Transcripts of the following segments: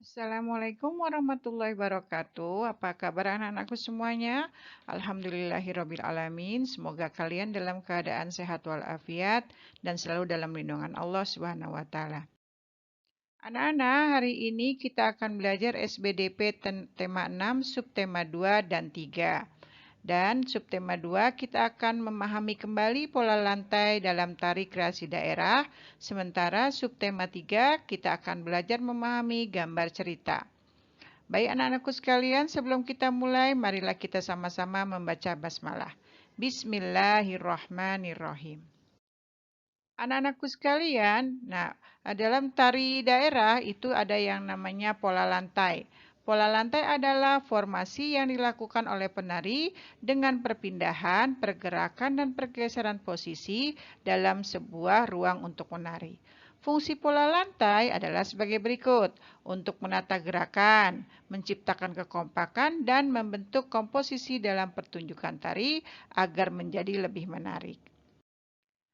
Assalamualaikum warahmatullahi wabarakatuh. Apa kabar anak-anakku semuanya? Alhamdulillahirabbil alamin. Semoga kalian dalam keadaan sehat walafiat dan selalu dalam lindungan Allah Subhanahu wa taala. Anak-anak, hari ini kita akan belajar SBDP tema 6, subtema 2 dan 3. Dan subtema 2 kita akan memahami kembali pola lantai dalam tari kreasi daerah. Sementara subtema 3 kita akan belajar memahami gambar cerita. Baik anak-anakku sekalian, sebelum kita mulai, marilah kita sama-sama membaca basmalah. Bismillahirrahmanirrahim. Anak-anakku sekalian, dalam tari daerah itu ada yang namanya pola lantai. Pola lantai adalah formasi yang dilakukan oleh penari dengan perpindahan, pergerakan, dan pergeseran posisi dalam sebuah ruang untuk menari. Fungsi pola lantai adalah sebagai berikut: untuk menata gerakan, menciptakan kekompakan, dan membentuk komposisi dalam pertunjukan tari agar menjadi lebih menarik.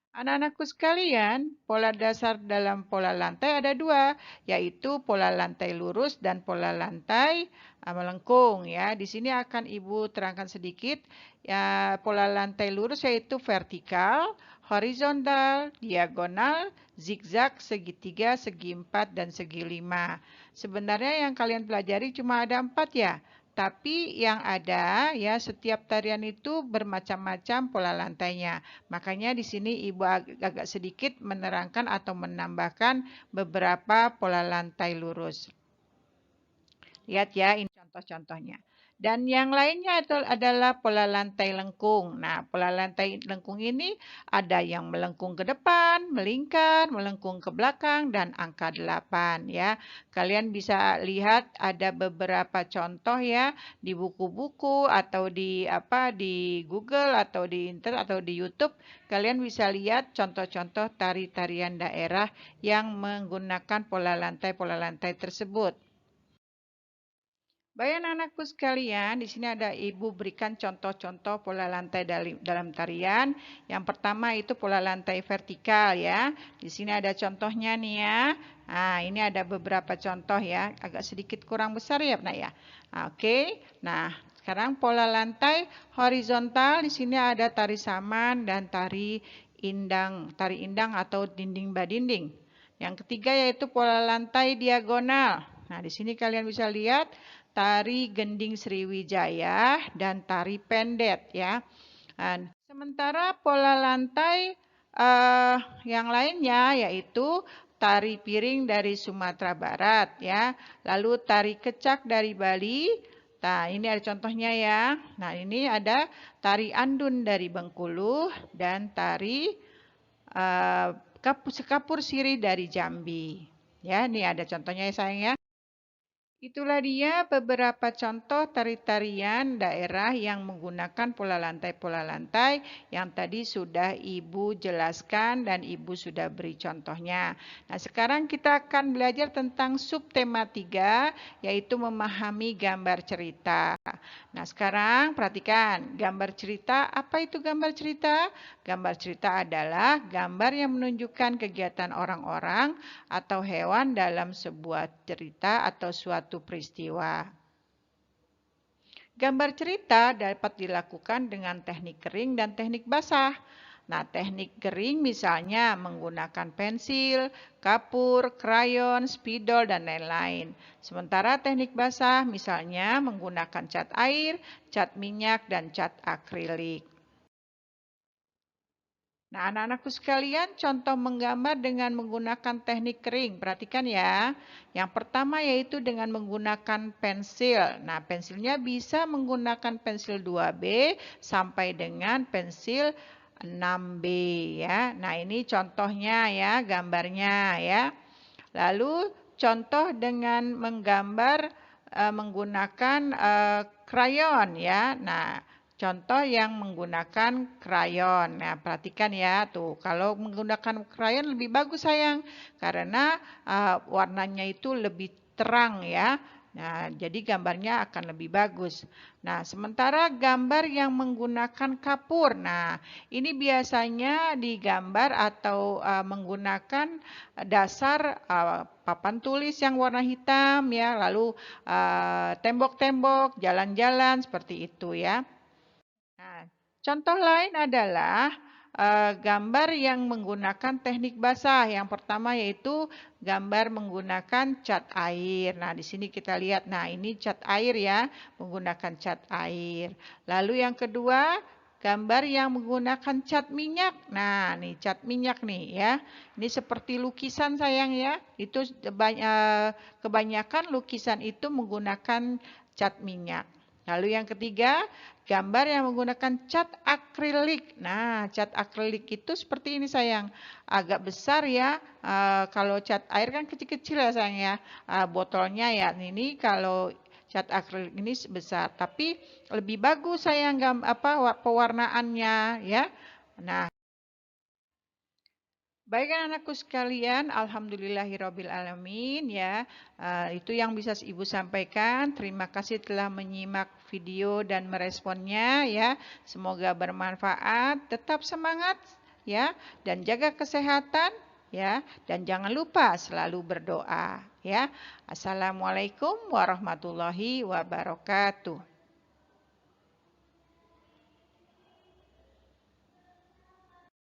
Anak-anakku sekalian, pola dasar dalam pola lantai ada dua, yaitu pola lantai lurus dan pola lantai melengkung. Ya, di sini akan Ibu terangkan sedikit. Ya, pola lantai lurus yaitu vertikal, horizontal, diagonal, zigzag, segitiga, segi empat, dan segi lima. Sebenarnya yang kalian pelajari cuma ada 4 ya. Tapi yang ada ya setiap tarian itu bermacam-macam pola lantainya. Makanya di sini Ibu agak sedikit menerangkan atau menambahkan beberapa pola lantai lurus. Lihat ya, ini contoh-contohnya. Dan yang lainnya itu adalah pola lantai lengkung. Nah, pola lantai lengkung ini ada yang melengkung ke depan, melingkar, melengkung ke belakang, dan angka 8 ya. Kalian bisa lihat ada beberapa contoh ya di buku-buku atau di Google atau di internet atau di YouTube. Kalian bisa lihat contoh-contoh tari-tarian daerah yang menggunakan pola lantai tersebut. Baik anak-anakku sekalian, di sini ada Ibu berikan contoh-contoh pola lantai dalam tarian. Yang pertama itu pola lantai vertikal ya. Di sini ada contohnya nih ya. Nah, ini ada beberapa contoh ya. Agak sedikit kurang besar ya, Nak ya. Oke. Nah, sekarang pola lantai horizontal. Di sini ada tari saman dan tari indang atau dinding badinding. Yang ketiga yaitu pola lantai diagonal. Nah, di sini kalian bisa lihat tari gending Sriwijaya, dan tari pendet ya. Sementara pola lantai yang lainnya yaitu tari piring dari Sumatera Barat ya. Lalu tari kecak dari Bali. Nah, ini ada contohnya ya. Nah, ini ada tari andun dari Bengkulu dan tari sekapur siri dari Jambi. Ya, ini ada contohnya ya sayang ya. Itulah dia beberapa contoh tari-tarian daerah yang menggunakan pola lantai yang tadi sudah Ibu jelaskan dan Ibu sudah beri contohnya. Nah, sekarang kita akan belajar tentang subtema 3, yaitu memahami gambar cerita. Nah, sekarang perhatikan gambar cerita. Apa itu gambar cerita? Gambar cerita adalah gambar yang menunjukkan kegiatan orang-orang atau hewan dalam sebuah cerita atau suatu peristiwa. Gambar cerita dapat dilakukan dengan teknik kering dan teknik basah. Nah, teknik kering misalnya menggunakan pensil, kapur, krayon, spidol, dan lain-lain. Sementara teknik basah misalnya menggunakan cat air, cat minyak, dan cat akrilik. Nah, anak-anakku sekalian, contoh menggambar dengan menggunakan teknik kering. Perhatikan ya. Yang pertama yaitu dengan menggunakan pensil. Nah, pensilnya bisa menggunakan pensil 2B sampai dengan pensil 6B ya. Nah, ini contohnya ya, gambarnya ya. Lalu contoh dengan menggambar menggunakan krayon ya. Nah, contoh yang menggunakan krayon. Nah, perhatikan ya tuh. Kalau menggunakan krayon lebih bagus sayang. Karena warnanya itu lebih terang ya. Nah, jadi gambarnya akan lebih bagus. Nah, sementara gambar yang menggunakan kapur. Nah, ini biasanya digambar atau menggunakan dasar papan tulis yang warna hitam ya, lalu tembok-tembok, jalan-jalan seperti itu ya. Nah, contoh lain adalah gambar yang menggunakan teknik basah. Yang pertama yaitu gambar menggunakan cat air. Nah, di sini kita lihat. Nah, ini cat air ya, menggunakan cat air. Lalu yang kedua, gambar yang menggunakan cat minyak. Nah, nih cat minyak nih ya. Ini seperti lukisan sayang ya. Itu kebanyakan lukisan itu menggunakan cat minyak. Lalu yang ketiga, gambar yang menggunakan cat akrilik. Nah, cat akrilik itu seperti ini sayang. Agak besar ya. Kalau cat air kan kecil-kecil ya sayang ya. Botolnya ya. Ini kalau cat akrilik ini besar. Tapi lebih bagus sayang pewarnaannya ya. Nah, baik anakku sekalian, alhamdulillahirabbil alamin ya. Itu yang bisa Ibu sampaikan. Terima kasih telah menyimak video dan meresponnya ya. Semoga bermanfaat. Tetap semangat ya dan jaga kesehatan ya dan jangan lupa selalu berdoa ya. Assalamualaikum warahmatullahi wabarakatuh.